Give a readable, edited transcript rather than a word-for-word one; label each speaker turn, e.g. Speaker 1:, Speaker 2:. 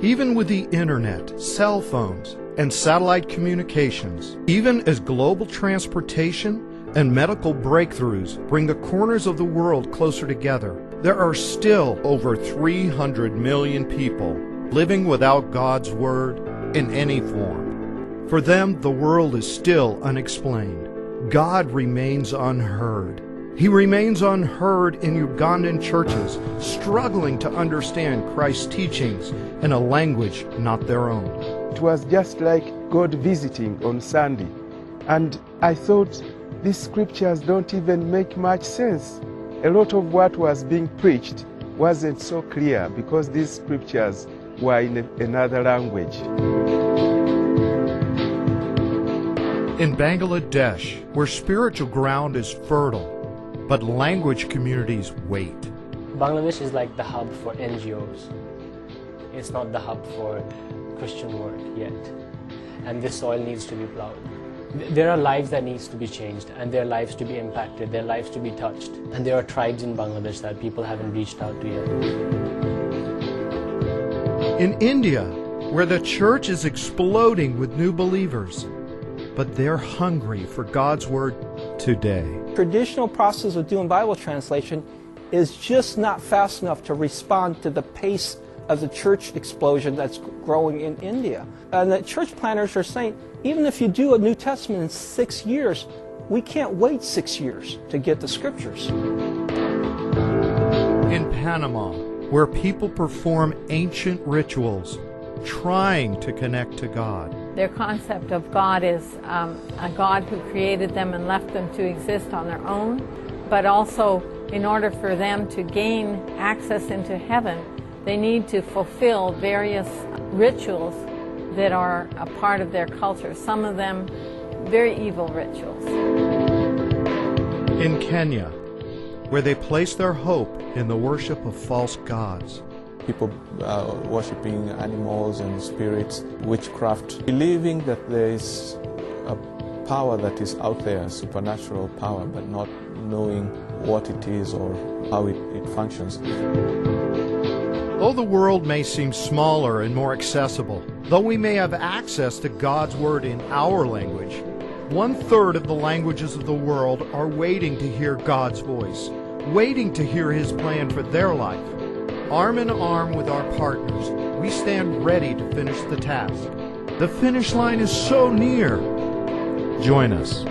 Speaker 1: Even with the internet, cell phones, and satellite communications, even as global transportation and medical breakthroughs bring the corners of the world closer together, there are still over 300 million people living without God's Word in any form. For them, the world is still unexplained. God remains unheard. He remains unheard in Ugandan churches, struggling to understand Christ's teachings in a language not their own.
Speaker 2: It was just like God visiting on Sunday. And I thought, these scriptures don't even make much sense. A lot of what was being preached wasn't so clear because these scriptures were in another language.
Speaker 1: In Bangladesh, where spiritual ground is fertile, but language communities wait.
Speaker 3: Bangladesh is like the hub for NGOs. It's not the hub for Christian work yet. And this soil needs to be plowed. There are lives that needs to be changed, and their lives to be impacted, their lives to be touched. And there are tribes in Bangladesh that people haven't reached out to yet.
Speaker 1: In India, where the church is exploding with new believers, but they're hungry for God's Word today.
Speaker 4: Traditional process of doing Bible translation is just not fast enough to respond to the pace of the church explosion that's growing in India. And the church planners are saying, even if you do a New Testament in 6 years, we can't wait 6 years to get the scriptures.
Speaker 1: In Panama, where people perform ancient rituals, trying to connect to God.
Speaker 5: Their concept of God is a God who created them and left them to exist on their own, but also in order for them to gain access into heaven, they need to fulfill various rituals that are a part of their culture, some of them very evil rituals.
Speaker 1: In Kenya, where they place their hope in the worship of false gods.
Speaker 6: People worshipping animals and spirits, witchcraft, believing that there is a power that is out there, a supernatural power, but not knowing what it is or how it functions.
Speaker 1: Though the world may seem smaller and more accessible, though we may have access to God's Word in our language, 1/3 of the languages of the world are waiting to hear God's voice, waiting to hear His plan for their life. Arm in arm with our partners, we stand ready to finish the task. The finish line is so near. Join us.